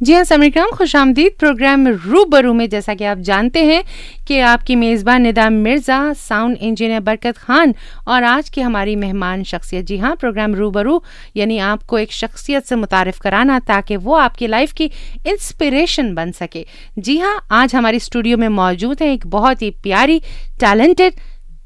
जी हाँ समरकराम, खुशामदीद प्रोग्राम रूबरू में। जैसा कि आप जानते हैं कि आपकी मेज़बान निदा मिर्ज़ा, साउंड इंजीनियर बरकत खान और आज की हमारी मेहमान शख्सियत। जी हाँ, प्रोग्राम रूबरू यानी आपको एक शख्सियत से मुतारिफ कराना ताकि वो आपकी लाइफ की इंस्पिरेशन बन सके। जी हाँ, आज हमारी स्टूडियो में मौजूद है एक बहुत ही प्यारी टैलेंटेड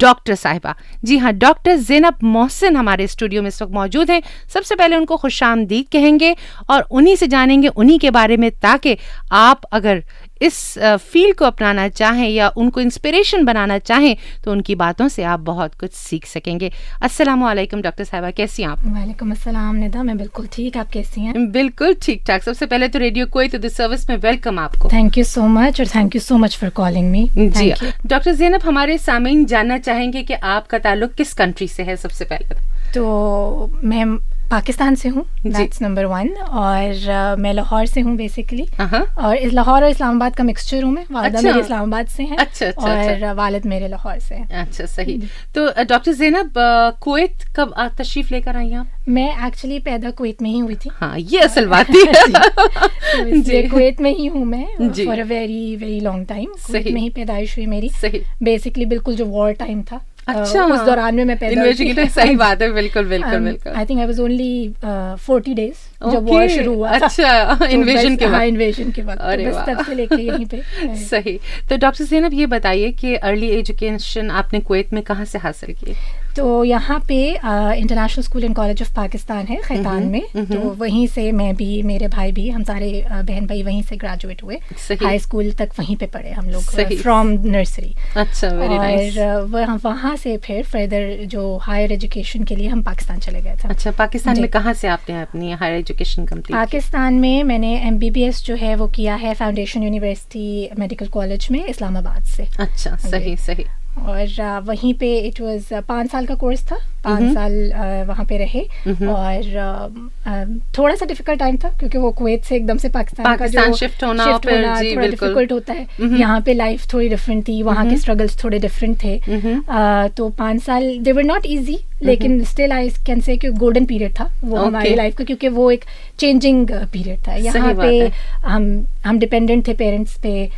डॉक्टर साहिबा। जी हाँ, डॉक्टर ज़ैनब मोहसिन हमारे स्टूडियो में इस वक्त मौजूद हैं। सबसे पहले उनको खुशामदीद कहेंगे और उन्हीं से जानेंगे उन्हीं के बारे में, ताकि आप अगर इस फील्ड को अपनाना चाहें या उनको इंस्पिरेशन बनाना चाहें तो उनकी बातों से आप बहुत कुछ सीख सकेंगे। अस्सलाम वालेकुम डॉक्टर साहिबा, कैसी हैं आप? वालेकुम अस्सलाम निदा, मैं बिल्कुल ठीक, आप कैसी हैं? बिल्कुल ठीक ठाक। सबसे पहले तो रेडियो कुवैत उर्दू सर्विस में वेलकम आपको। थैंक यू सो मच और thank you so much for calling me. जी डॉक्टर ज़ैनब, हमारे सामीन जानना चाहेंगे कि आपका ताल्लुक किस कंट्री से है? सबसे पहले तो मैं पाकिस्तान से हूँ, दैट्स नंबर 1, और मैं लाहौर से हूँ बेसिकली। और इस लाहौर और इस्लामाबाद का मिक्सचर हूँ मैं। वालिदा मेरी इस्लामाबाद से हैं और वालिद मेरे लाहौर से हैं। अच्छा, सही। तो डॉक्टर ज़ैनब, कुवैत कब तशरीफ लेकर आई आप? मैं एक्चुअली पैदा कुवैत में ही हुई थी। हाँ, ये असल बात है। जी, कुवैत में ही हूँ मैं for a very very long time. Kuwait में ही पैदाइश हुई मेरी। बेसिकली बिल्कुल जो वॉर टाइम था, अच्छा, उस दौरान में मैं पैदा हुई थी। सही बात है, बिल्कुल बिल्कुल बिल्कुल। I think I was only 40 days जब वॉर शुरू हुआ था। अच्छा, इन्वेजन के वक्त। इन्वेजन के वक्त, बस तब से लेके यहीं पे। सही। तो डॉक्टर ज़ैनब, ये बताइए कि अर्ली एजुकेशन आपने कुवैत में कहाँ से हासिल की? तो यहाँ पे international school and college of Pakistan है खैतान में। तो वहीं से मैं भी, मेरे भाई भी, हम सारे बहन भाई वहीं से ग्रेजुएट हुए। हाई स्कूल तक वहीं पे पढ़े हम लोग, फ्रॉम नर्सरी। अच्छा, वेरी नाइस। और वहाँ से फिर फर्दर जो हायर एजुकेशन के लिए हम पाकिस्तान चले गए थे। अच्छा, पाकिस्तान में कहाँ से आपने अपनी हायर एजुकेशन कंप्लीट? पाकिस्तान में मैंने MBBS जो है वो किया है फाउंडेशन यूनिवर्सिटी मेडिकल कॉलेज में इस्लामाबाद से। अच्छा, सही सही। और वहीं पे इट वाज 5 साल का कोर्स था, 5 साल वहाँ पे रहे। और थोड़ा सा डिफिकल्ट टाइम था क्योंकि वो कुवैत से एकदम से पाकिस्तान का जो शिफ्ट होना थोड़ा डिफिकल्ट होता है। यहाँ पे लाइफ थोड़ी डिफरेंट थी, वहाँ के स्ट्रगल्स थोड़े डिफरेंट थे। तो 5 साल दे वर नॉट इजी, लेकिन स्टिल आई कैन से कि गोल्डन पीरियड था वो हमारी लाइफ का, क्योंकि वो एक चेंजिंग पीरियड था। यहाँ पे हम डिपेंडेंट थे पेरेंट्स पे,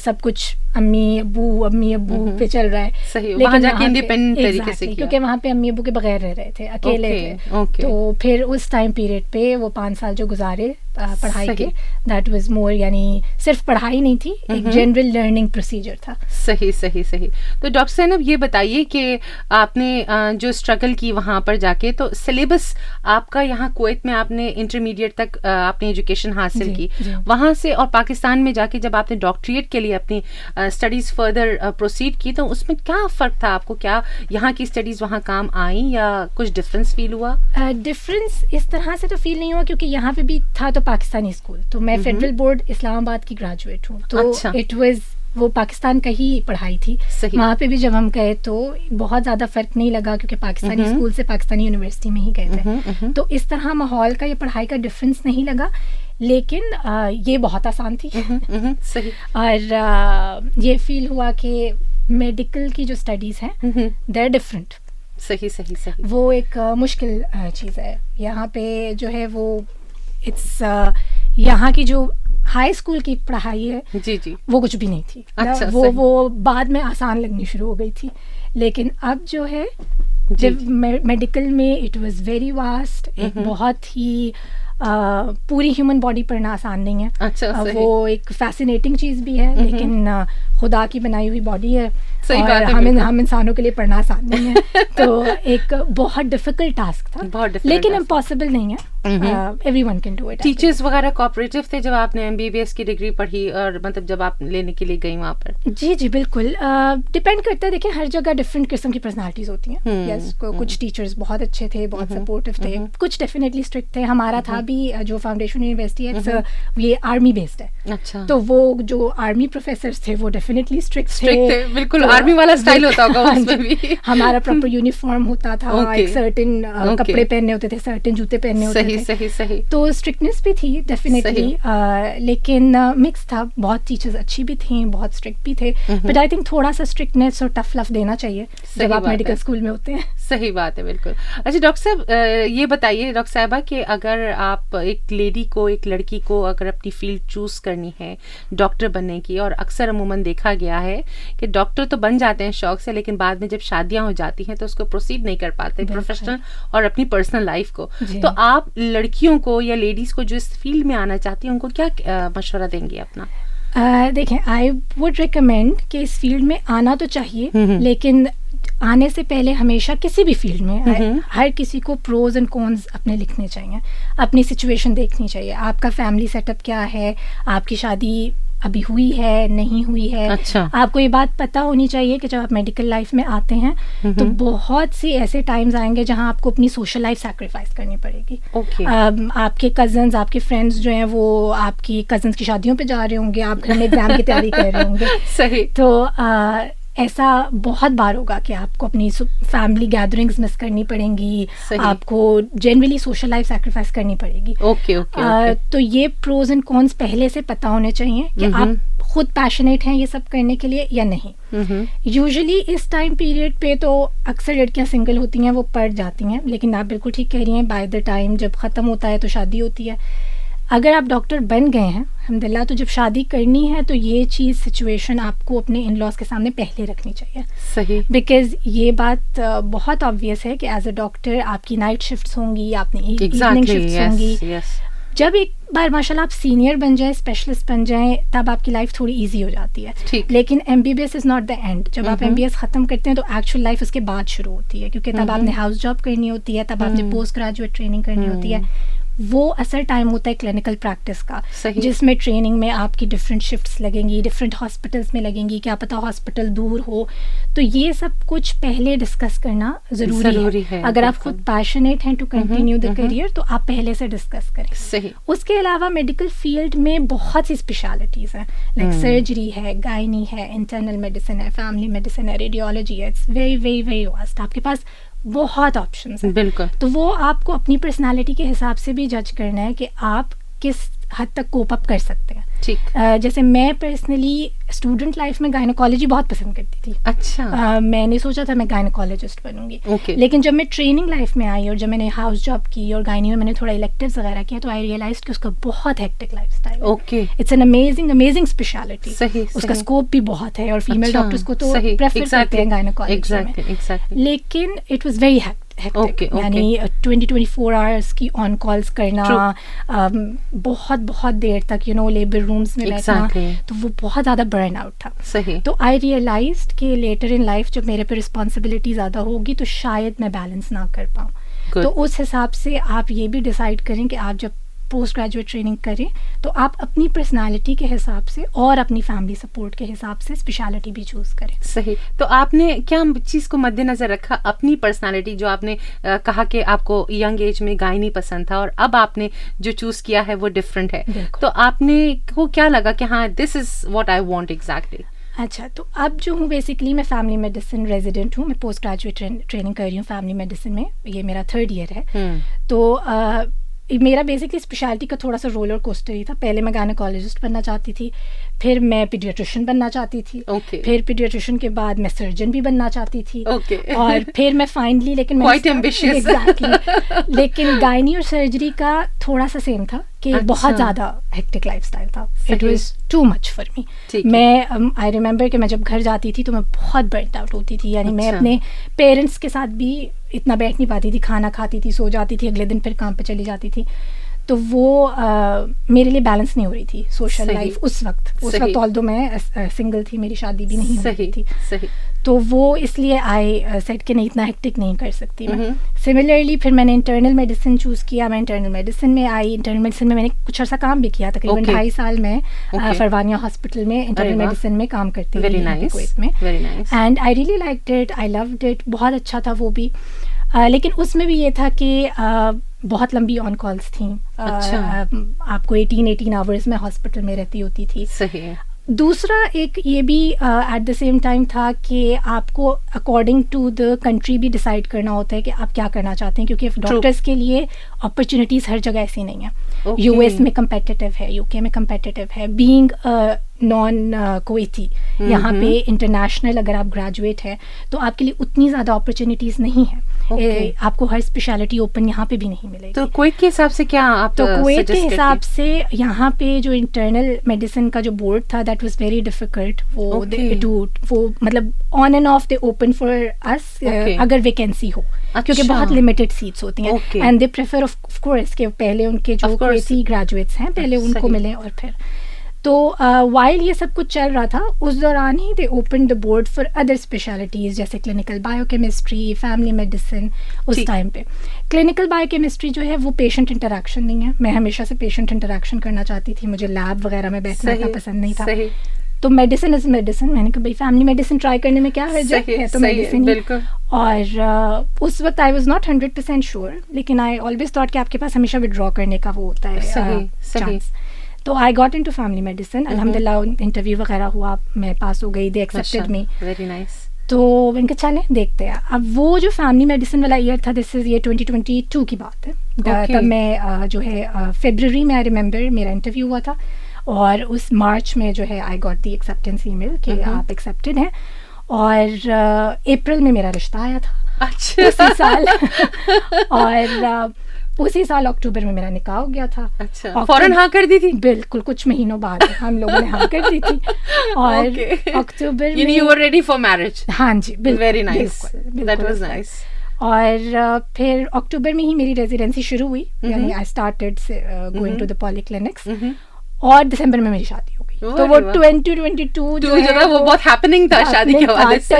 सब कुछ अम्मी अब्बू पे चल रहा है। सही, वहाँ जाके इंडिपेंडेंट तरीके से, क्योंकि वहाँ पे अम्मी अब्बू के बगैर रह रहे थे, अकेले थे। तो फिर उस टाइम पीरियड पे वो 5 साल जो गुजारे पढ़ाई के, दैट वाज मोर, यानी सिर्फ पढ़ाई नहीं थी, एक जनरल लर्निंग प्रोसीजर था। सही सही सही। तो डॉक्टर ज़ैनब, ये बताइए कि आपने जो स्ट्रगल की वहाँ पर जाके, तो सिलेबस आपका यहाँ कुवैत में आपने इंटरमीडिएट तक आपने एजुकेशन हासिल की वहाँ से, और पाकिस्तान में जाके जब आपने डॉक्टरेट के लिए अपनी स्टडीज़ फर्दर प्रोसीड की, तो उसमें क्या फ़र्क था आपको? क्या यहाँ की स्टडीज़ वहाँ काम आई या कुछ डिफरेंस फील हुआ? डिफरेंस इस तरह से तो फील नहीं हुआ, क्योंकि यहाँ पे भी था तो पाकिस्तानी स्कूल। तो मैं फेडरल बोर्ड इस्लामाबाद की ग्रेजुएट हूँ। तो इट वाज वो पाकिस्तान का ही पढ़ाई थी। वहाँ पे भी जब हम गए तो बहुत ज़्यादा फ़र्क नहीं लगा, क्योंकि पाकिस्तानी स्कूल से पाकिस्तानी यूनिवर्सिटी में ही गए थे। तो इस तरह माहौल का या पढ़ाई का डिफरेंस नहीं लगा, लेकिन ये बहुत आसान थी। सही। और ये फील हुआ कि मेडिकल की जो स्टडीज़ हैं दे आर डिफरेंट। सही सही सही। वो एक मुश्किल चीज़ है। यहाँ पे जो है वो इट्स यहाँ की जो हाई स्कूल की पढ़ाई है, जी वो कुछ भी नहीं थी। अच्छा, वो बाद में आसान लगनी शुरू हो गई थी। लेकिन अब जो है जब मेडिकल में इट वाज वेरी वास्ट, एक बहुत ही पूरी ह्यूमन बॉडी पढ़ना आसान नहीं है। अच्छा, वो एक फैसिनेटिंग चीज़ भी है, लेकिन खुदा की बनाई हुई बॉडी है। सही और बात है, हम इंसानों के लिए पढ़ना आसान नहीं है। तो एक बहुत डिफिकल्ट टास्क था, लेकिन इम्पॉसिबल नहीं है। Everyone can do it. Teachers वगैरह कोऑपरेटिव थे जब आपने MBBS की डिग्री पढ़ी, और मतलब जब आप लेने के लिए गई वहाँ पर? जी बिल्कुल, डिपेंड करता है। देखिए, हर जगह डिफरेंट किस्म की पर्सनालिटीज होती हैं। यस, कुछ टीचर्स बहुत अच्छे थे, बहुत सपोर्टिव थे, कुछ डेफिनेटली स्ट्रिक्ट थे। हमारा था भी जो फाउंडेशन यूनिवर्सिटी है, ये आर्मी बेस्ड है। अच्छा। तो वो जो आर्मी प्रोफेसर थे वो डेफिनेटली स्ट्रिक्ट थे। बिल्कुल, आर्मी वाला स्टाइल होता होगा उसमें भी। हमारा प्रॉपर यूनिफॉर्म होता था, एक सर्टेन कपड़े पहनने होते थे, सर्टेन जूते पहनने होते थे। सही सही। तो स्ट्रिक्टनेस भी थी डेफिनेटली, लेकिन मिक्स था। बहुत टीचर्स अच्छी भी थी, बहुत स्ट्रिक्ट भी थे, बट आई थिंक थोड़ा सा स्ट्रिक्टनेस और टफ लव देना चाहिए जब आप मेडिकल स्कूल में होते हैं। सही बात है, बिल्कुल। अच्छा डॉक्टर साहब, ये बताइए डॉक्टर साहबा कि अगर आप एक लेडी को, एक लड़की को अगर अपनी फील्ड चूज करनी है डॉक्टर बनने की, और अक्सर अमूमन देखा गया है कि डॉक्टर तो बन जाते हैं शौक से, लेकिन बाद में जब शादियां हो जाती हैं तो उसको प्रोसीड नहीं कर पाते प्रोफेशनल और अपनी पर्सनल लाइफ को, तो आप लड़कियों को या लेडीज को जो इस फील्ड में आना चाहती हैं उनको क्या मशवरा देंगे अपना? देखें, आई वुड रिकमेंड कि इस फील्ड में आना तो चाहिए, लेकिन आने से पहले हमेशा किसी भी फील्ड में हर किसी को प्रोज एंड कॉन्स अपने लिखने चाहिए, अपनी सिचुएशन देखनी चाहिए। आपका फैमिली सेटअप क्या है, आपकी शादी अभी हुई है नहीं हुई है। अच्छा। आपको ये बात पता होनी चाहिए कि जब आप मेडिकल लाइफ में आते हैं तो बहुत सी ऐसे टाइम्स आएंगे जहां आपको अपनी सोशल लाइफ सैक्रिफाइस करनी पड़ेगी। आपके कजन्स, आपके फ्रेंड्स जो हैं वो आपकी कजन्स की शादियों पे जा रहे होंगे, आप घर में एग्जाम की तैयारी कर रहे होंगे। सही। तो ऐसा बहुत बार होगा कि आपको अपनी फैमिली गैदरिंग्स मिस करनी पड़ेंगी, आपको जनरली सोशल लाइफ सैक्रिफाइस करनी पड़ेगी। ओके। तो ये प्रोज एंड कॉन्स पहले से पता होने चाहिए कि आप खुद पैशनेट हैं ये सब करने के लिए या नहीं। यूजुअली इस टाइम पीरियड पे तो अक्सर लड़कियां सिंगल होती हैं, वो पढ़ जाती हैं, लेकिन आप बिल्कुल ठीक कह रही हैं, बाय द टाइम जब ख़त्म होता है तो शादी होती है। अगर आप डॉक्टर बन गए हैं अल्हम्दुलिल्लाह, तो जब शादी करनी है तो ये चीज़ सिचुएशन आपको अपने इन लॉज के सामने पहले रखनी चाहिए। सही। बिकॉज ये बात बहुत ऑब्वियस है कि एज अ डॉक्टर आपकी नाइट शिफ्ट्स होंगी, आपने इवनिंग शिफ्ट्स होंगी। जब एक बार माशाल्लाह आप सीनियर बन जाए, स्पेशलिस्ट बन जाए, तब आपकी लाइफ थोड़ी इजी हो जाती है। लेकिन MBBS is not the end. जब आप MBBS ख़त्म करते हैं तो एक्चुअल लाइफ उसके बाद शुरू होती है, क्योंकि तब आपने हाउस जॉब करनी होती है, तब आपने पोस्ट ग्रेजुएट ट्रेनिंग करनी होती है। वो असल टाइम होता है क्लिनिकल प्रैक्टिस का, जिसमें ट्रेनिंग में आपकी डिफरेंट शिफ्ट्स लगेंगी, डिफरेंट हॉस्पिटल्स में लगेंगी, क्या पता हॉस्पिटल दूर हो। तो ये सब कुछ पहले डिस्कस करना ज़रूरी है। अगर आप खुद पैशनेट हैं टू कंटिन्यू द करियर तो आप पहले से डिस्कस करें। सही। उसके अलावा मेडिकल फील्ड में बहुत सी स्पेशलिटीज़ हैं, लाइक सर्जरी है, गायनी है, इंटरनल मेडिसिन है, फैमिली मेडिसिन है, रेडियोलॉजी है। It's very very very vast. आपके पास बहुत ऑप्शंस हैं। बिल्कुल। तो वो आपको अपनी पर्सनालिटी के हिसाब से भी जज करना है कि आप किस हद तक कोप अप कर सकते हैं। ठीक। जैसे मैं पर्सनली स्टूडेंट लाइफ में गायनोकोलॉजी बहुत पसंद करती थी। अच्छा। मैंने सोचा था मैं गायनोकोलॉजिस्ट बनूंगी। लेकिन जब मैं ट्रेनिंग लाइफ में आई और जब मैंने हाउस जॉब की और गायनी में मैंने थोड़ा इलेक्टिव्स वगैरह किया, तो आई रियलाइज कि उसका बहुत हेक्टिक लाइफस्टाइल है। It's an amazing speciality. उसका स्कोप भी बहुत है और फीमेल डॉक्टर्स को तो प्रेफर करते हैं गायनोकोलॉजी में। लेकिन इट वाज वेरी हेक्टिक। यानी 20-24 आवर्स की ऑन कॉल्स करना, बहुत देर तक लेबर रूम्स में बैठना, तो वो बहुत ज़्यादा बर्न आउट था। सही। तो आई रियलाइज्ड कि लेटर इन लाइफ जब मेरे पे रिस्पॉन्सिबिलिटी ज़्यादा होगी तो शायद मैं बैलेंस ना कर पाऊँ। तो उस हिसाब से आप ये भी डिसाइड करें कि आप जब पोस्ट ग्रेजुएट ट्रेनिंग करें तो आप अपनी पर्सनालिटी के हिसाब से और अपनी फैमिली सपोर्ट के हिसाब से स्पेशलिटी भी चूज करें। सही। तो आपने क्या चीज़ को मद्देनजर रखा? अपनी पर्सनालिटी, जो आपने कहा कि आपको यंग एज में गायनी पसंद था और अब आपने जो चूज किया है वो डिफरेंट है, तो आपने को क्या लगा कि हाँ this is what I want exactly? अच्छा, तो अब जो हूँ बेसिकली मैं फैमिली मेडिसिन रेजिडेंट हूँ। मैं पोस्ट ग्रेजुएट ट्रेनिंग कर रही हूँ फैमिली मेडिसिन में, ये मेरा 3rd ईयर है। तो मेरा बेसिकली स्पेशलिटी का थोड़ा सा रोलर कोस्टर ही था। पहले मैं गायनेकोलॉजिस्ट बनना चाहती थी, फिर मैं पीडियाट्रिशियन बनना चाहती थी, फिर पीडियाट्रिशियन के बाद मैं सर्जन भी बनना चाहती थी, और फिर मैं फाइनली लेकिन एग्जैक्टली लेकिन गायनी और सर्जरी का थोड़ा सा सेम था कि बहुत ज़्यादा हेक्टिक लाइफस्टाइल था। It was too much for me. मैं आई रिमेंबर कि मैं जब घर जाती थी तो मैं बहुत बर्न आउट होती थी। यानी मैं अपने पेरेंट्स के साथ भी इतना बैठ नहीं पाती थी, खाना खाती थी, सो जाती थी, अगले दिन फिर काम पे चली जाती थी। तो वो मेरे लिए बैलेंस नहीं हो रही थी सोशल लाइफ उस वक्त ऑल्दो मैं सिंगल थी, मेरी शादी भी नहीं हुई थी। सही। तो वो इसलिए आई सेट कि नहीं, इतना हेक्टिक नहीं कर सकती मैं। सिमिलरली फिर मैंने इंटरनल मेडिसिन चूज़ किया। मैं इंटरनल मेडिसिन में आई। इंटरनल मेडिसिन में मैंने कुछ अर्सा काम भी किया, तकरीबन 2.5 साल में फरवानिया हॉस्पिटल में इंटरनल मेडिसिन में काम करती थी कुवैत में। And I really liked it, I loved it, बहुत अच्छा था वो भी। लेकिन उसमें भी ये था कि बहुत लंबी ऑन कॉल्स थी। आपको 18 आवर्स में हॉस्पिटल में रहती होती थी। सही। दूसरा एक ये भी एट द सेम टाइम था कि आपको अकॉर्डिंग टू द कंट्री भी डिसाइड करना होता है कि आप क्या करना चाहते हैं, क्योंकि डॉक्टर्स के लिए अपॉर्चुनिटीज़ हर जगह ऐसी नहीं है. यूएस में कम्पेटिटिव है, यूके में कम्पेटिटिव है. बीइंग नॉन कुवैती यहाँ पे इंटरनेशनल अगर आप ग्रेजुएट है तो आपके लिए उतनी ज़्यादा अपॉर्चुनिटीज़ नहीं है. आपको हर स्पेशलिटी ओपन यहाँ पे भी नहीं मिलेगी. तो कुवैत के हिसाब से क्या आप तो कुवैत के हिसाब से यहाँ पे जो इंटरनल मेडिसिन का जो बोर्ड था दैट वाज वेरी डिफिकल्ट. वो मतलब on end of they open for us अगर वैकेंसी हो, क्योंकि बहुत लिमिटेड सीट्स होती हैं. And they prefer of course के पहले उनके जो कुवैती ग्रेजुएट्स हैं पहले उनको मिले और फिर. तो वाइल ये सब कुछ चल रहा था उस दौरान ही they open the board for other specialities जैसे क्लिनिकल बायोकेमिस्ट्री, फैमिली मेडिसिन. उस टाइम पे क्लिनिकल बायोकेमिस्ट्री जो है वो पेशेंट इंटरेक्शन नहीं है. मैं हमेशा से पेशेंट इंटरेक्शन करना चाहती थी, मुझे लैब वगैरह में बैठना इतना पसंद नहीं था. तो मेडिसिन इज मेडिसिन. मैंने कहा भाई फैमिली मेडिसिन ट्राई करने में क्या है तो मेडिसिन ही. और उस वक्त आई वाज नॉट 100% श्योर, लेकिन आई ऑलवेज थॉट कि आपके पास हमेशा विड्रॉ करने का वो होता है चांस. तो I got into family medicine. अल्हम्दुलिल्लाह इंटरव्यू वगैरह हुआ, मैं पास हो गई, they accepted me. Very nice. तो इनके चले देखते हैं. अब वो जो फैमिली मेडिसिन वाला ईयर था, दिस इज ये 2022 की बात है. तब मैं जो है फरवरी में आई रिमेंबर मेरा इंटरव्यू हुआ था और उस मार्च में जो है I got the acceptance email कि आप एक्सेप्टेड हैं. और अप्रैल में मेरा रिश्ता आया था. अच्छा. उसी साल. और उसी साल अक्टूबर में मेरा निकाह हो गया था. अच्छा. फौरन हाँ कर दी थी? बिल्कुल, कुछ महीनों बाद हम लोगों ने हाँ कर दी थी. और अक्टूबर में you were ready for marriage? हाँ जी, बिल्कुल. Very nice. That was nice. और फिर अक्टूबर में ही मेरी रेजिडेंसी शुरू हुई, यानी I started going to the polyclinics. और दिसंबर में मेरी शादी हो गई. तो वो 2022 जो है वो बहुत हैपनिंग था शादी के हवाले से.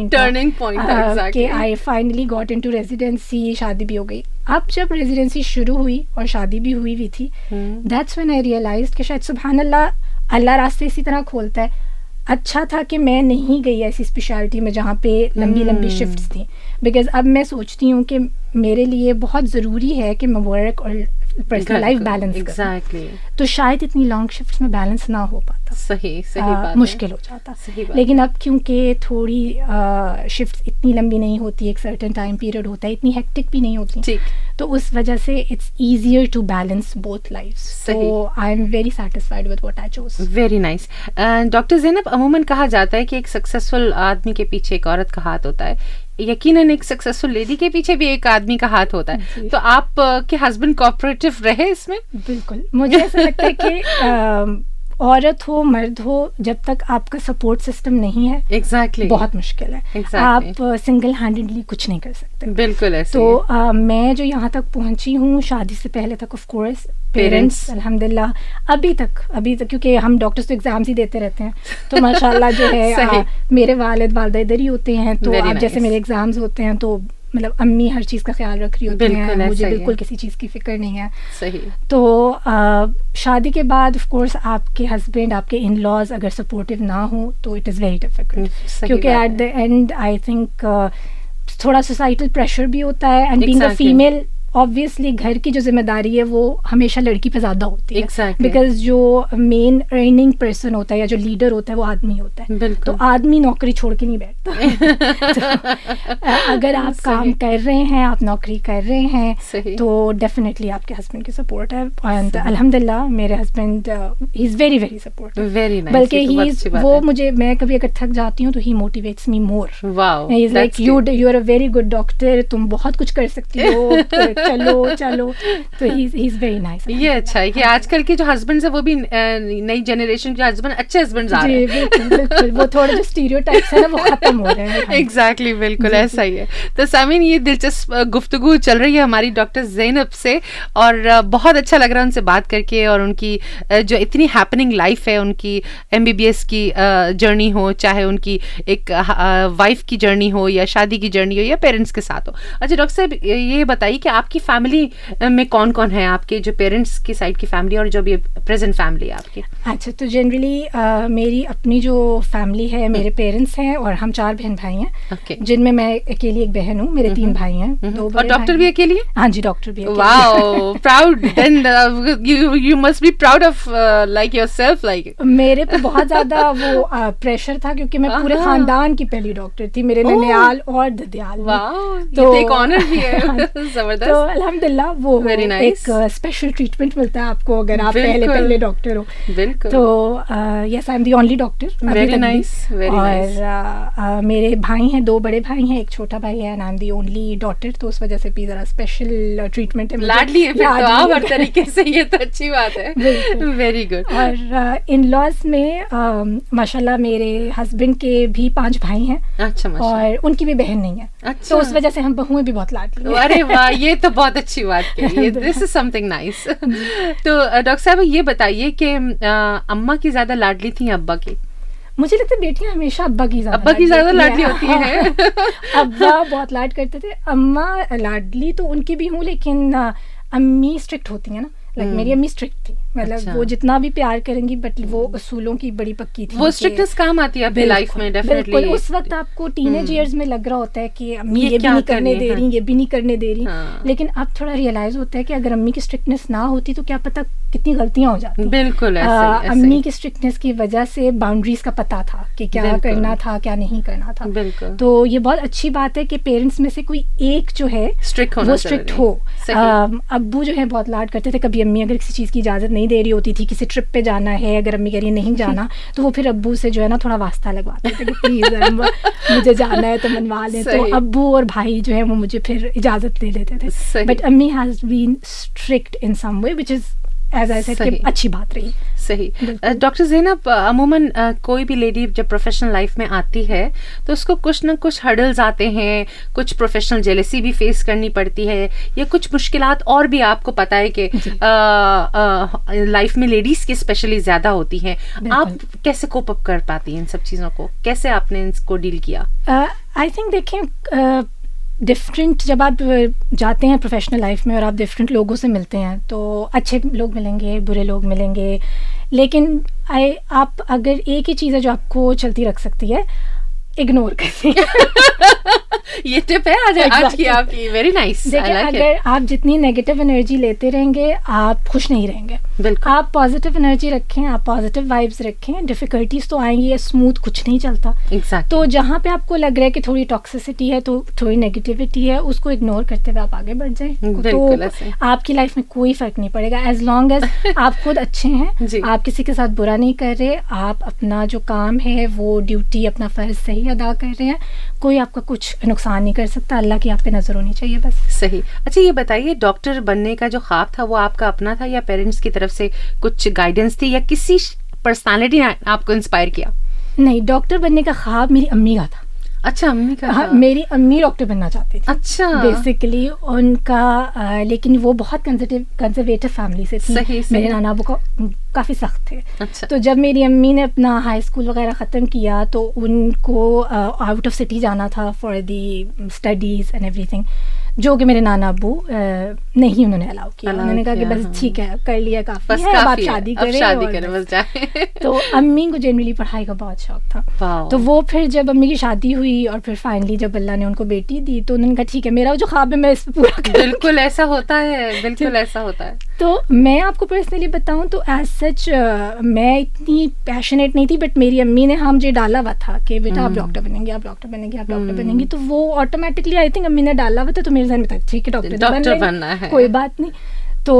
टर्निंग पॉइंट था कि I finally got into residency. शादी भी हो गई. अब जब रेजिडेंसी शुरू हुई और शादी भी हुई थी, दैट्स व्हेन आई रियलाइज्ड कि शायद सुभान अल्लाह, अल्लाह रास्ते इसी तरह खोलता है. अच्छा था कि मैं नहीं गई ऐसी स्पेशलिटी में जहाँ पे लंबी लंबी शिफ्ट्स थी. बिकॉज अब मैं सोचती हूँ कि मेरे लिए बहुत ज़रूरी है कि मैं वर्क और पर्सनल लाइफ बैलेंस एग्जैक्टली. तो शायद इतनी लॉन्ग शिफ्ट्स में बैलेंस ना हो पाता. सही बात मुश्किल हो जाता. लेकिन अब क्योंकि थोड़ी शिफ्ट्स इतनी लंबी नहीं होती, एक सर्टेन टाइम पीरियड होता है, इतनी हेक्टिक भी नहीं होती, तो उस वजह से it's easier to balance both lifes. So I am very satisfied with what I chose. Very nice. Doctor Zainab, अमूमन कहा जाता है कि एक सक्सेसफुल आदमी के पीछे एक औरत का हाथ होता है. यकीनन एक सक्सेसफुल लेडी के पीछे भी एक आदमी का हाथ होता है. तो आप के हस्बैंड कोऑपरेटिव रहे इसमें? बिल्कुल. मुझे ऐसा लगता है कि औरत हो मर्द हो, जब तक आपका सपोर्ट सिस्टम नहीं है एग्जैक्टली बहुत मुश्किल है. आप सिंगल हैंडेडली कुछ नहीं कर सकते. बिल्कुल ऐसे. तो मैं जो यहाँ तक पहुँची हूँ, शादी से पहले तक ऑफ कोर्स पेरेंट्स अल्हम्दुलिल्लाह अभी तक क्योंकि हम डॉक्टर्स तो एग्जाम्स ही देते रहते हैं, तो माशाल्लाह जो है मेरे वालिद वालिदा इधर ही होते हैं. तो अब जैसे मेरे एग्जाम्स होते हैं तो मतलब अम्मी हर चीज़ का ख्याल रख रही होती हैं, मुझे बिल्कुल किसी चीज़ की फिक्र नहीं है. सही. तो शादी के बाद ऑफ कोर्स आपके हस्बैंड, आपके इन लॉज अगर सपोर्टिव ना हो तो इट इज़ वेरी डिफिकल्ट, क्योंकि at the and I think थोड़ा सोसाइटल प्रेशर भी होता है. And being a female obviously घर की जो जिम्मेदारी है वो हमेशा लड़की पे ज़्यादा होती है. बिकॉज जो मेन अर्निंग पर्सन होता है या जो लीडर होता है वो आदमी होता है. तो आदमी नौकरी छोड़ के नहीं बैठता. तो अगर आप काम कर रहे हैं, आप नौकरी कर रहे हैं, तो डेफिनेटली आपके हस्बैंड की सपोर्ट है. एंड अल्हम्दुलिल्लाह मेरे husband he is very very supportive. बल्कि वो मुझे, मैं कभी अगर थक जाती हूँ तो he motivates me more. He is like you are a very good doctor, तुम बहुत कुछ कर सकती हो, चलो. तो ही इज वेरी नाइस. ये अच्छा है कि आजकल के जो हस्बैंड्स है वो भी नई जनरेशन के हस्बैंड अच्छे हस्बैंड्स आ रहे हैं. बिल्कुल. वो थोड़े जो स्टीरियोटाइप्स है ना वो खत्म हो रहे हैं. एग्जैक्टली. बिल्कुल ऐसा ही है. तो सामीन, ये दिलचस्प गुफ्तगू चल रही है हमारी डॉक्टर ज़ैनब से, और बहुत अच्छा लग रहा है उनसे बात करके. और उनकी जो इतनी हैपनिंग लाइफ है, उनकी MBBS की जर्नी हो, चाहे उनकी एक वाइफ की जर्नी हो या शादी की जर्नी हो या पेरेंट्स के साथ हो. अच्छा डॉक्टर साहब, ये बताइए कि आपके आपकी फैमिली में कौन कौन है, आपके जो पेरेंट्स की साइड की फैमिली और जो भी प्रेजेंट फैमिली है आपकी? अच्छा, तो जनरली मेरी अपनी जो फैमिली है, मेरे पेरेंट्स हैं और हम 4 बहन भाई हैं, जिनमें मैं अकेली एक बहन हूँ। मेरे 3 भाई हैं, 2 और डॉक्टर भी अकेली है? हाँ जी, डॉक्टर भी अकेली। Wow, proud. Then you must be proud of like yourself. Like मेरे पे बहुत ज्यादा वो प्रेशर था, क्योंकि मैं पूरे खानदान की पहली डॉक्टर थी, मेरे ननियाल और ददियाल। तो एक ऑनर भी है। जबरदस्त। तो अल्हम्दुलिल्लाह वो एक स्पेशल ट्रीटमेंट मिलता है आपको अगर आप पहले डॉक्टर हो। बिल्कुल। तो yes, I am the only doctor. Very nice, very nice. और मेरे भाई हैं, 2 बड़े भाई हैं, एक छोटा भाई है, and I am the only daughter. तो उस वजह से भी जरा स्पेशल ट्रीटमेंट है। लाडली है फिर तो आप हर तरीके से, ये तो अच्छी बात है। Very good. और इन लॉज में माशाल्लाह मेरे हस्बैंड के भी 5 भाई हैं। अच्छा, और उनकी भी बहन नहीं है। अच्छा। तो उस वजह से हम बहुएं भी बहुत लाडली हैं। अरे वाह, ये तो बहुत अच्छी बात कही। This is something nice. तो डॉक्टर साहब ये बताइए कि अम्मा की ज्यादा लाडली थी अब्बा की? मुझे लगता है बेटियां हमेशा अब्बा की ज्यादा लाडली होती है। अब्बा बहुत लाड करते थे, अम्मा लाडली तो उनकी भी हूँ, लेकिन अम्मी स्ट्रिक्ट होती है ना। मेरी अम्मी स्ट्रिक्ट थी, मतलब वो जितना भी प्यार करेंगी बट वो उसूलों की बड़ी पक्की थी। वो स्ट्रिक्टनेस काम आती है अपनी लाइफ में डेफिनेटली। उस वक्त आपको टीनेज इयर्स में लग रहा होता है कि अम्मी ये भी नहीं करने दे रही, ये भी नहीं करने दे रही। लेकिन अब थोड़ा रियलाइज होता है कि अगर अम्मी की स्ट्रिक्टनेस ना होती तो क्या पता कितनी गलतियां हो जाती। बिल्कुल। अम्मी की स्ट्रिक्टनेस की वजह से बाउंड्रीज का पता था कि क्या करना था, क्या नहीं करना था। बिल्कुल। तो ये बहुत अच्छी बात है कि पेरेंट्स में से कोई एक जो है वो स्ट्रिक्ट हो। अब्बू जो है बहुत लाड करते थे। कभी अम्मी अगर किसी चीज की इजाजत नहीं दे रही होती थी, किसी ट्रिप पे जाना है, अगर अम्मी कह रही है नहीं जाना, तो वो फिर अब्बू से जो है ना थोड़ा वास्ता लगवाते थे कि प्लीज मुझे जाना है तो मनवा लें। तो अब्बू और भाई जो है वो मुझे फिर इजाजत दे देते थे। बट अम्मी has been strict in some way which is as I said कि अच्छी बात रही। सही। डॉक्टर ज़ैनब, अमूमन कोई भी लेडी जब प्रोफेशनल लाइफ में आती है तो उसको कुछ ना कुछ हर्डल्स आते हैं, कुछ प्रोफेशनल जेलसी भी फेस करनी पड़ती है, या कुछ मुश्किलात और भी आपको पता है कि लाइफ में लेडीज की स्पेशली ज्यादा होती हैं। आप कैसे कोप अप कर पाती हैं इन सब चीज़ों को? कैसे आपने इनको डील किया? आई थिंक देखें, डिफरेंट जब आप जाते हैं प्रोफेशनल लाइफ में और आप डिफरेंट लोगों से मिलते हैं तो अच्छे लोग मिलेंगे, बुरे लोग मिलेंगे, लेकिन आप अगर एक ही चीज़ है जो आपको चलती रख सकती है, इग्नोर करनी। ये टिप है आज की आपकी। Very nice. देखिए, अगर आप जितनी नेगेटिव एनर्जी लेते रहेंगे आप खुश नहीं रहेंगे। बिल्कुल। आप पॉजिटिव एनर्जी रखें, आप पॉजिटिव वाइब्स रखें, डिफिकल्टीज तो आएंगी, ये स्मूथ कुछ नहीं चलता। Exactly. तो जहाँ पे आपको लग रहा है कि थोड़ी टॉक्सिसिटी है, तो थोड़ी नेगेटिविटी है, उसको इग्नोर करते हुए आप आगे बढ़ जाएं। तो आपकी लाइफ में कोई फर्क नहीं पड़ेगा एज लॉन्ग एज आप खुद अच्छे हैं, आप किसी के साथ बुरा नहीं कर रहे, आप अपना जो काम है वो ड्यूटी, अपना फर्ज सही अदा कर रहे हैं, कोई आपका कुछ नुकसान नहीं कर सकता। अल्लाह की आप पे नजर होनी चाहिए बस। सही। अच्छा, ये बताइए, डॉक्टर बनने का जो ख्वाब था वो आपका अपना था या पेरेंट्स की तरफ से कुछ गाइडेंस थी या किसी पर्सनालिटी ने आपको इंस्पायर किया? नहीं, डॉक्टर बनने का ख्वाब मेरी अम्मी का था। अच्छा, अम्मी का? हाँ, मेरी अम्मी डॉक्टर बनना चाहती थी। अच्छा। बेसिकली उनका लेकिन वो बहुत कंजर्वेटिव फैमिली से थी। सही। मेरे नाना वो काफ़ी सख्त थे। अच्छा। तो जब मेरी अम्मी ने अपना हाई स्कूल वगैरह ख़त्म किया तो उनको आउट ऑफ सिटी जाना था for the studies and everything, जो कि मेरे नाना अब्बू नहीं उन्होंने अलाउ किया। उन्होंने कहा कि बस ठीक है, कर लिया, काफ़ी है, अब आप शादी करें बस जाए। तो अम्मी को जनरली पढ़ाई का बहुत शौक था। तो वो फिर जब अम्मी की शादी हुई और फिर फाइनली जब अल्लाह ने उनको बेटी दी तो उन्होंने कहा ठीक है, मेरा जो ख्वाब है मैं इस पर पूरा करूं। बिल्कुल ऐसा होता है, बिल्कुल ऐसा होता है। तो मैं आपको पर्सनली बताऊं तो एज सच मैं इतनी पैशनेट नहीं थी, बट मेरी अम्मी ने मुझे डाला हुआ था कि बेटा आप डॉक्टर बनेंगे, आप डॉक्टर बनेंगे, आप डॉक्टर बनेंगी। तो वो ऑटोमेटिकली आई थिंक अम्मी ने डाला हुआ था, तो मेरे ज़हन में था ठीक है डॉक्टर बनना है, कोई बात नहीं। तो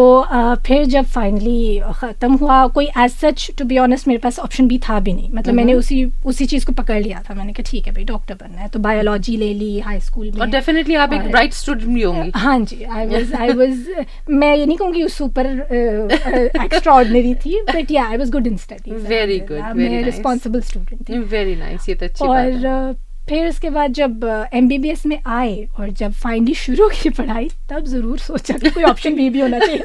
फिर जब फाइनली ख़त्म हुआ, कोई as such to be honest मेरे पास ऑप्शन भी था भी नहीं, मतलब मैंने उसी चीज़ को पकड़ लिया था। मैंने कहा ठीक है भाई डॉक्टर बनना है, तो बायोलॉजी ले ली हाई स्कूल में। और डेफिनेटली आप एक ब्राइट स्टूडेंट भी होंगी। हाँ जी, आई वाज मैं ये नहीं कहूँगी सुपर एक्स्ट्राऑर्डिनरी थी, बट या I was good in studies. Very good, मैं रिस्पॉन्सिबल स्टूडेंट थी। वेरी नाइस, ये तो अच्छी बात है। और फिर उसके बाद जब MBBS में आए और जब फाइनली शुरू की पढ़ाई, तब ज़रूर सोचा कि कोई ऑप्शन भी होना चाहिए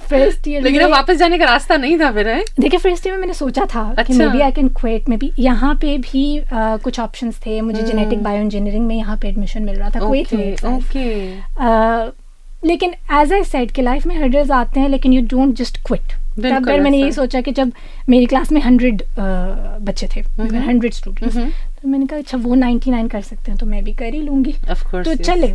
फर्स्ट ईयर लेकिन वापस जाने का रास्ता नहीं था फिर? देखिए फर्स्ट ईयर में मैंने सोचा था कि maybe I can quit, maybe यहाँ पे भी कुछ ऑप्शंस थे, मुझे जेनेटिक बायो इंजीनियरिंग में यहाँ पे एडमिशन मिल रहा था, कोई लेकिन एज आई सेड कि लाइफ में हर्डल्स आते हैं, लेकिन यू डोंट जस्ट क्विट। तब फिर मैंने यही सोचा कि जब मेरी क्लास में 100 बच्चे थे, 100 स्टूडेंट्स, तो मैंने कहा अच्छा वो 99 कर सकते हैं तो मैं भी कर ही लूंगी, तो चले।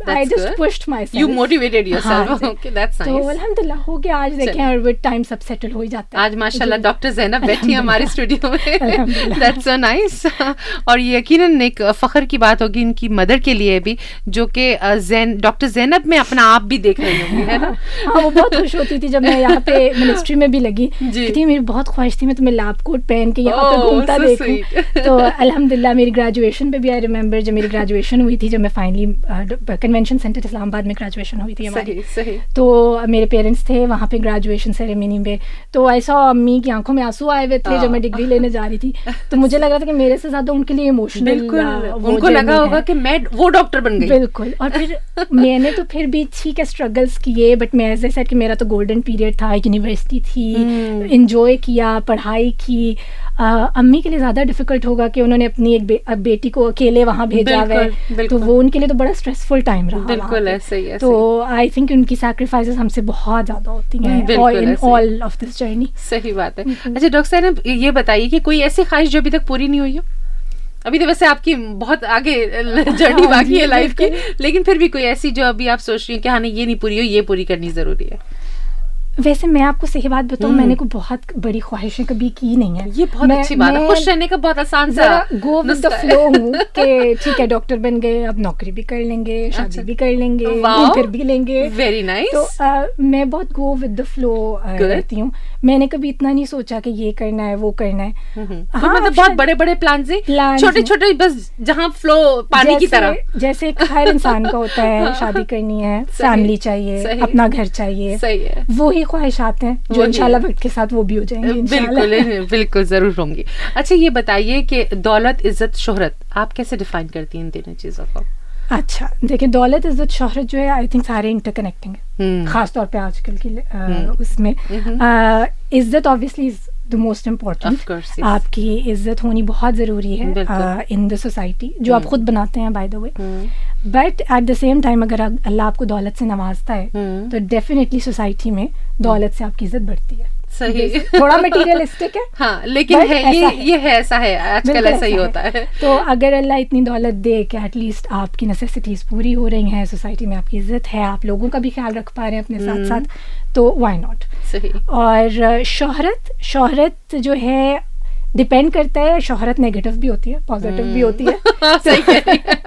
I just pushed myself. You motivated yourself. Okay, that's nice. तो अल्हम्दुलिल्लाह हो गया। आज देखें और विद टाइम सब सेटल हो ही जाता है। आज माशाल्लाह डॉक्टर ज़ैनब बैठी है हमारे स्टूडियो में। That's so nice. और यकीनन एक फख्र की बात होगी इनकी मदर के लिए भी, जो कि डॉक्टर ज़ैनब में अपना आप भी देख रही होंगी, है ना? हाँ, वो बहुत खुश होती थी जब मैं यहाँ पे मिनिस्ट्री में भी लगी थी। मेरी बहुत ख्वाहिश थी मैं तुम्हें लैब कोट पहन के यहाँ पे घूमता देखूं। तो अल्हम्दुलिल्लाह मेरी ग्रेजुएशन पे भी आई रिमेम्बर जब मेरी ग्रेजुएशन हुई थी, जब मैं फाइनली कन्वेंशन सेंटर इस्लामाबाद में ग्रेजुएशन हुई थी हमारी, सही। तो मेरे पेरेंट्स थे वहाँ पे ग्रेजुएशन सेरेमनी में, तो ऐसा अम्मी की आंखों में आंसू आए हुए थे जब मैं डिग्री लेने जा रही थी। तो मुझे लग रहा था कि मेरे से ज्यादा उनके लिए इमोशनल, उनको लगा होगा कि मैं वो डॉक्टर बन गई। बिल्कुल। और फिर मैंने तो फिर भी ठीक है स्ट्रगल्स किए, बट मैं ऐसे सेड कि मेरा तो गोल्डन पीरियड था, यूनिवर्सिटी थी, एंजॉय किया, पढ़ाई की। अम्मी के लिए ज़्यादा डिफिकल्ट होगा कि उन्होंने अपनी एक बेटी को अकेले वहाँ भेजा है, तो वो उनके लिए तो बड़ा स्ट्रेसफुल टाइम रहा। बिल्कुल ऐसे ही। तो आई थिंक उनकी सैक्रिफाइसेस हमसे बहुत ज़्यादा होती हैं in all of this journey. सही बात है। अच्छा डॉक्टर साहब ये बताइए कि कोई ऐसी ख्वाहिश जो अभी तक पूरी नहीं हुई हो? अभी तो वैसे आपकी बहुत आगे जर्नी बाकी है लाइफ की, लेकिन फिर भी कोई ऐसी जो अभी आप सोच रही हैं कि हाँ नहीं ये नहीं पूरी हो, ये पूरी करनी ज़रूरी है? वैसे मैं आपको सही बात बताऊं, मैंने कोई बहुत बड़ी ख्वाहिशें कभी की नहीं है। ये बहुत अच्छी बात है, खुश रहने का बहुत आसान सा गो विद द फ्लो हूं कि ठीक है डॉक्टर बन गए, अब नौकरी भी कर लेंगे, शादी भी कर लेंगे, फिर भी लेंगे। Very nice. तो मैं बहुत गो विद द फ्लो रहती हूँ। मैंने कभी इतना नहीं सोचा कि ये करना है वो करना है। हाँ, मतलब बहुत बड़े बड़े प्लान से, छोटे छोटे बस जहाँ फ्लो पानी की तरह, जैसे हर इंसान का होता है, शादी करनी है, फैमिली चाहिए, अपना घर चाहिए, सही है, वो ही ख्वाहिशात हैं जो इंशाल्लाह वक्त के साथ वो भी हो जाएंगे। बिल्कुल बिल्कुल जरूर होंगी। अच्छा ये बताइए कि दौलत, इज्जत, शोहरत आप कैसे डिफाइन करती हैं इन तीनों चीजों को? अच्छा देखिए, दौलत, इज्जत, शोहरत जो है आई थिंक सारे इंटरकनेक्टिंग है, खास तौर पे आजकल की उसमें। इज्जत obviously is the most important. आपकी इज्जत होनी बहुत ज़रूरी है इन द सोसाइटी, जो आप खुद बनाते हैं by the way. But at the same time अगर अल्लाह आपको दौलत से नवाजता है तो डेफिनेटली सोसाइटी में दौलत से आपकी इज्जत बढ़ती है। सही। थोड़ा मटेरियलिस्टिक है, हाँ, लेकिन है ये है, ऐसा है आजकल, ऐसा ही होता है। तो अगर अल्लाह इतनी दौलत दे कि एटलीस्ट आपकी नेसेसिटीज पूरी हो रही हैं, सोसाइटी में आपकी इज्जत है, आप लोगों का भी ख्याल रख पा रहे हैं अपने साथ साथ, तो व्हाई नॉट। सही। और शोहरत जो है डिपेंड करता है, शोहरत नेगेटिव भी होती है, पॉजिटिव भी होती है। सही कह रही है।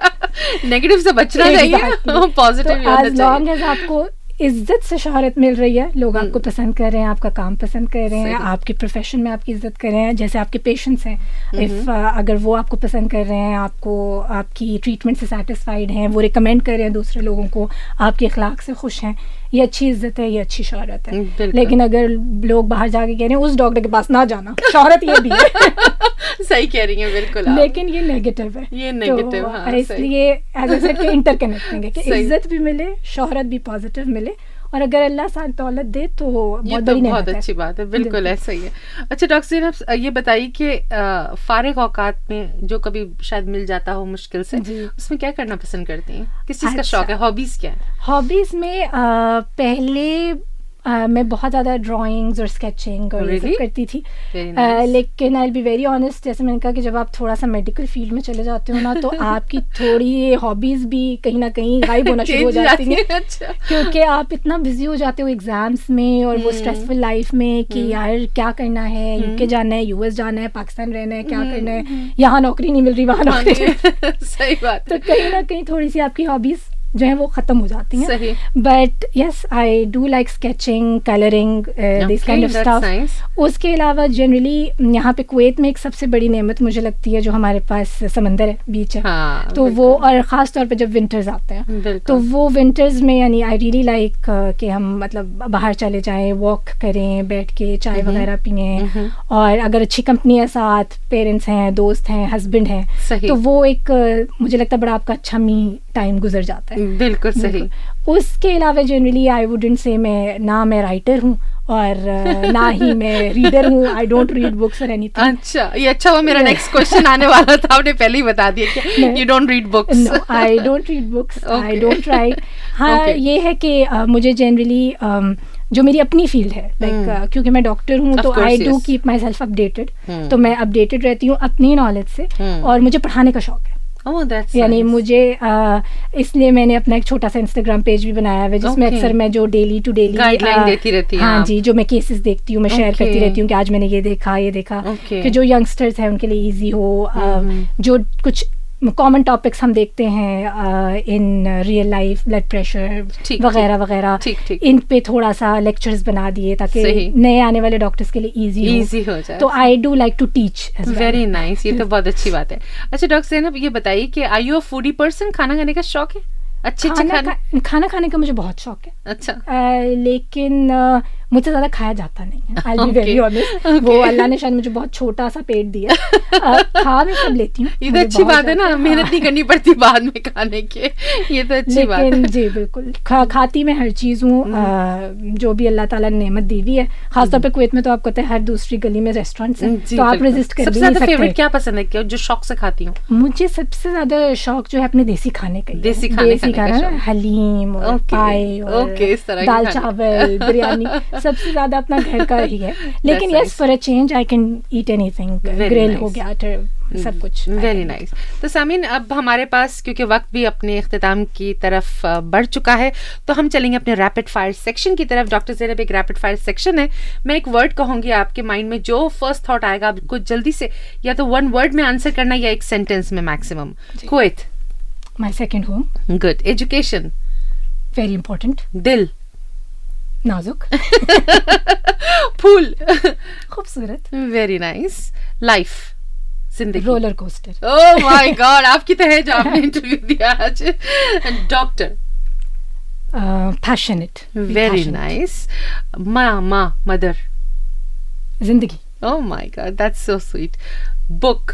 नेगेटिव से बचना चाहिए, पॉजिटिव भी होना चाहिए। एज लॉन्ग एज आपको इज्जत से शोहरत मिल रही है, लोग आपको पसंद कर रहे हैं, आपका काम पसंद कर रहे हैं, आपके प्रोफेशन में आपकी इज्जत कर रहे हैं, जैसे आपके पेशेंट्स हैं, इफ अगर वो आपको पसंद कर रहे हैं, आपको आपकी ट्रीटमेंट से सेटिस्फाइड हैं, वो रिकमेंड कर रहे हैं दूसरे लोगों को, आपके अखलाक से खुश हैं, ये अच्छी इज्जत है, ये अच्छी शोहरत है। लेकिन अगर लोग बाहर जाके कह रहे हैं उस डॉक्टर के पास ना जाना, शोहरत ये भी है। सही कह रही हैं, बिल्कुल। लेकिन ये नेगेटिव है, ये नेगेटिव, तो हाँ, इसलिए एज आई सेड इंटरकनेक्टिंग है कि इज्जत भी मिले, शोहरत भी पॉजिटिव मिले, और अगर अल्लाह साथ दौलत दे तो बहुत बड़ी बहुत अच्छी बात है। बिल्कुल ऐसा ही है। अच्छा डॉक्टर ज़ैनब ये बताइए कि फारिग औकात में जो कभी शायद मिल जाता हो मुश्किल से, उसमें क्या करना पसंद करती हैं? किस चीज़ का शौक है? हॉबीज क्या है? हॉबीज में पहले मैं बहुत ज़्यादा ड्राइंग्स और स्केचिंग और ये सब करती थी। लेकिन आई बी वेरी ऑनेस्ट, जैसे मैंने कहा कि जब आप थोड़ा सा मेडिकल फील्ड में चले जाते हो ना, तो आपकी थोड़ी हॉबीज़ भी कहीं ना कहीं गायब होना शुरू हो जाती हैं। अच्छा। क्योंकि आप इतना बिजी हो जाते हो एग्जाम्स में और वो स्ट्रेसफुल लाइफ में कि यार क्या करना है, यूके जाना है, यूएस जाना है, पाकिस्तान रहना है, क्या करना है, यहाँ नौकरी नहीं मिल रही, वहाँ नौकरी। सही बात। तो कहीं ना कहीं थोड़ी सी आपकी हॉबीज़ जो है वो ख़त्म हो जाती हैं. But yes, I do like sketching, colouring, this kind of stuff. उसके अलावा जनरली यहाँ पे कुवैत में एक सबसे बड़ी नेमत मुझे लगती है जो हमारे पास समंदर है, बीच है. तो वो, और ख़ास तौर पे जब विंटर्स आते हैं तो वो विंटर्स में यानी आई रियली लाइक कि हम मतलब बाहर चले जाएं, वॉक करें, बैठ के चाय वगैरह पिए, और अगर अच्छी कंपनी है साथ, पेरेंट्स हैं, दोस्त हैं, हस्बैंड हैं, तो वो एक मुझे लगता है बड़ा आपका अच्छा मी टाइम गुजर जाता है. बिल्कुल सही. उसके अलावा जनरली आई वुडंट से मैं राइटर हूँ और ना ही मैं रीडर हूँ. आई डोंट रीड बुक्स और एनीथिंग. अच्छा, ये अच्छा हुआ, मेरा नेक्स्ट क्वेश्चन आने वाला था, आपने पहले ही बता दिया कि you don't read books. No, I don't read books, I don't write. हाँ, ये है कि मुझे जनरली जो मेरी अपनी फील्ड है, लाइक क्योंकि मैं डॉक्टर हूँ तो I do keep my self updated. तो मैं अपडेटेड रहती हूँ अपनी नॉलेज से, और मुझे पढ़ाने का शौक है. यानी मुझे इसलिए मैंने अपना एक छोटा सा इंस्टाग्राम पेज भी बनाया है जिसमें अक्सर मैं जो डेली टू डेली गाइडलाइन देती रहती है. हाँ जी, जो मैं केसेस देखती हूँ मैं शेयर करती रहती हूँ कि आज मैंने ये देखा कि जो यंगस्टर्स हैं उनके लिए इजी हो. जो कुछ कॉमन टॉपिक्स हम देखते हैं in real life, blood pressure वगैरह वगैरह, इन पे थोड़ा सा लेक्चर्स बना दिए ताकि नए आने वाले डॉक्टर्स के लिए इजी हो जाए. तो I do like to teach. Very nice, ये तो बहुत अच्छी बात है. अच्छा डॉक्टर ज़ैनब, ये बताइए कि are you a foodie person? खाना खाने का शौक है? अच्छे खाना खाने का मुझे बहुत शौक है. अच्छा. लेकिन मुझसे ज़्यादा खाया जाता नहीं है. I'll be very honest. वो अल्लाह ने शायद मुझे बहुत छोटा सा पेट दिया. खा मैं सब लेती हूँ. ये तो अच्छी बात है ना, मेहनत नहीं करनी पड़ती बाद में खाने के. ये तो अच्छी बात है. जी बिल्कुल, खाती मैं हर चीज़ हूँ जो भी अल्लाह ताला ने नेमत दी हुई है. खासतौर पे कुवैत में तो आपको पता है हर दूसरी गली में रेस्टोरेंट्स हैं, तो आप रेजिस्ट कर भी नहीं सकते. फेवरेट क्या पसंद है, जो शौक से खाती हूँ? मुझे सबसे ज्यादा शौक जो है अपने देसी खाने का. देसी खाना, हलीम और पाए और दाल चावल, बिरयानी, सबसे ज्यादा अपना घर का ही है. लेकिन yes, for a change I can eat anything. Grill हो गया, सब कुछ. Very nice. तो सामीन, अब हमारे पास क्योंकि वक्त भी अपने इख्तिताम की तरफ बढ़ चुका है, तो हम चलेंगे अपने रैपिड फायर सेक्शन की तरफ. डॉक्टर ज़ैनब, एक रैपिड फायर सेक्शन है. मैं एक वर्ड कहूंगी, आपके माइंड में जो फर्स्ट थॉट आएगा आपको जल्दी से या तो वन वर्ड में आंसर करना या एक सेंटेंस में maximum. Kuwait. My second home. Good. Education. Very important. दिल. नाजुक. फूल. खूबसूरत. Very nice. लाइफ. जिंदगी. Roller coaster. Oh my God, आपकी तो है जो आपने इंटरव्यू दिया आज. डॉक्टर. पैशनेट. Very nice. माँ, मदर. जिंदगी. Oh my God, that's so sweet. Book.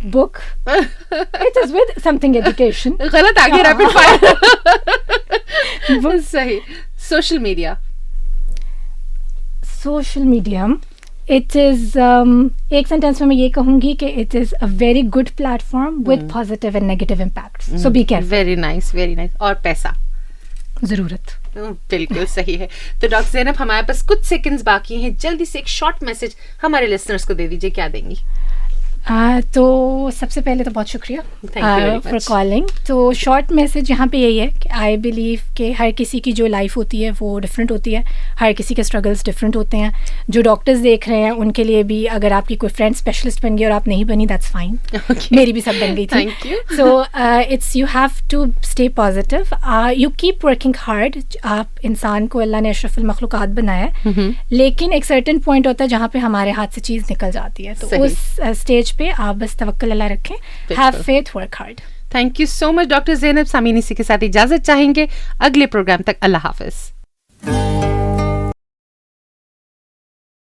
It is with something education. गलत आ गया रैपिड फायर. सही. Social media. It is एक सेंटेंस में मैं ये कहूंगी कि it is a very good platform with positive and negative impacts. So be careful. Very nice, very nice. और पैसा. जरूरत. बिल्कुल सही है. तो डॉक्टर ज़ैनब, हमारे पास कुछ सेकंड्स बाकी हैं, जल्दी से एक शॉर्ट मैसेज हमारे लिसनर्स को दे दीजिए. क्या देंगी? तो सबसे पहले तो बहुत शुक्रिया फॉर कॉलिंग. तो शॉर्ट मैसेज यहाँ पे यही है कि आई बिलीव कि हर किसी की जो लाइफ होती है वो डिफरेंट होती है, हर किसी के स्ट्रगल्स डिफरेंट होते हैं. जो डॉक्टर्स देख रहे हैं उनके लिए भी अगर आपकी कोई फ्रेंड स्पेशलिस्ट बन गई और आप नहीं बनी, दैट्स फाइन. मेरी भी सब बन गई थी. So it's you have to stay positive, you keep working hard. आप इंसान को अल्लाह ने अशरफुल मखलूकात बनाया है, लेकिन एक सर्टेन पॉइंट होता है जहाँ पे हमारे हाथ से चीज़ निकल जाती है. तो उस स्टेज पे आप बस तवक्कुल अल्लाह रखें. Have faith, work hard. Thank you so much doctor Zainab. Sameen, इसी के साथ इजाजत चाहेंगे. अगले प्रोग्राम तक अल्लाह हाफिज.